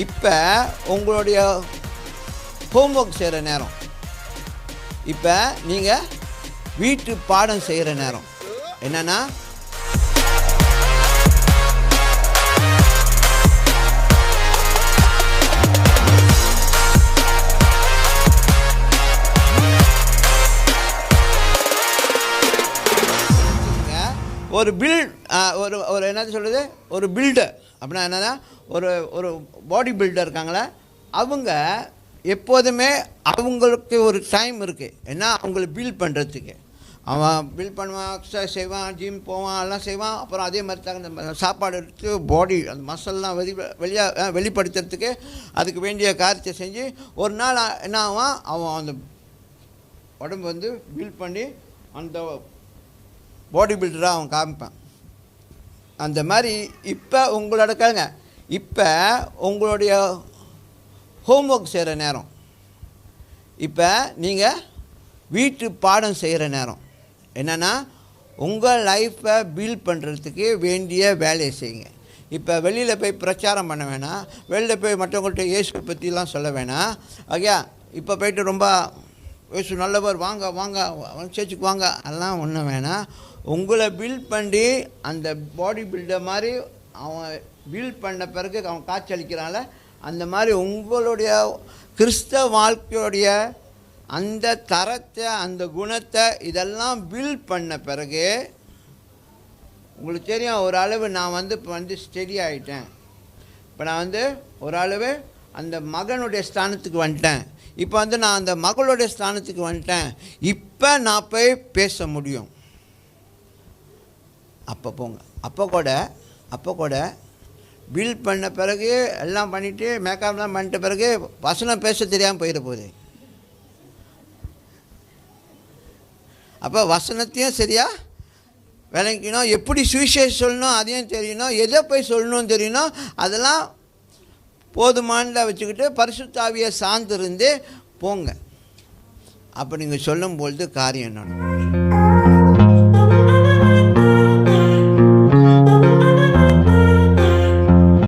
இப்போ உங்களுடைய ஹோம்ஒர்க் செய்கிற நேரம். இப்போ நீங்கள் வீட்டு பாடம் செய்கிற நேரம். என்னென்னா ஒரு ஒரு என்னது சொல்கிறது, ஒரு பில்டர் அப்படின்னா என்னன்னா ஒரு பாடி பில்டர் இருக்காங்களே, அவங்க எப்போதுமே அவங்களுக்கு ஒரு டைம் இருக்குது. ஏன்னா அவங்கள பில்ட் பண்ணுறதுக்கு அவன் பில்ட் பண்ணுவான், எக்ஸசைஸ் செய்வான், ஜிம் போவான், எல்லாம் செய்வான். அப்புறம் அதே மாதிரி தான் அந்த சாப்பாடு எடுத்து பாடி அந்த மசில்லாம் வெளிப்படுத்துறதுக்கு அதுக்கு வேண்டிய காரியத்தை செஞ்சு ஒரு நாள் என்ன ஆவான், அவன் அந்த உடம்பு வந்து பில்ட் பண்ணி அந்த பாடி பில்டராக அவன் காமிப்பான். அந்த மாதிரி இப்போ உங்களோட கேளுங்க, இப்போ உங்களுடைய ஹோம்ஒர்க் செய்கிற நேரம். இப்போ நீங்கள் வீட்டு பாடம் செய்கிற நேரம். என்னென்னா உங்கள் லைஃப்பை பில்ட் பண்ணுறதுக்கு வேண்டிய வேலையை செய்யுங்க. இப்போ வெளியில் போய் பிரச்சாரம் பண்ண வேணாம், வெளியில் போய் மற்றவங்கள்ட்ட இயேசு பற்றிலாம் சொல்ல வேணாம். ஓகே, இப்போ போய்ட்டு ரொம்ப இயேசு நல்லவர், வாங்க வாங்க சேர்ச்சுக்கு வாங்க, அதெல்லாம் ஒன்றும் வேணாம். உங்களை பில்ட் பண்ணி அந்த பாடி பில்டர் மாதிரி அவன் பில்ட் பண்ண பிறகு அவன் காட்சியளிக்கிறான்ல, அந்த மாதிரி உங்களுடைய கிறிஸ்தவ வாழ்க்கையுடைய அந்த தரத்தை, அந்த குணத்தை இதெல்லாம் பில்ட் பண்ண பிறகு உங்களுக்கு தெரியும், ஒரு அளவு நான் இப்போ ஸ்டெடி ஆகிட்டேன். இப்போ நான் ஒரு அளவு அந்த மகனுடைய ஸ்தானத்துக்கு வந்துட்டேன். இப்போ நான் அந்த மகளுடைய ஸ்தானத்துக்கு வந்துட்டேன். இப்போ நான் போய் பேச முடியும். அப்போ போங்க. அப்போ கூட பில்ட் பண்ண பிறகு எல்லாம் பண்ணிவிட்டு மேக்கப்லாம் பண்ணிட்ட பிறகு வசனம் பேச தெரியாமல் போயிட போகுது. அப்போ வசனத்தையும் சரியாக விளங்கிக்கணும், எப்படி சுவிசேஷம் சொல்லணும் அதையும் தெரியணும், எதை போய் சொல்லணும்னு தெரியணும். அதெல்லாம் போதுமானதை வச்சுக்கிட்டு பரிசுத்த ஆவியை சார்ந்திருந்து போங்க. அப்போ நீங்கள் சொல்லும்பொழுது காரியம் நடக்கும்.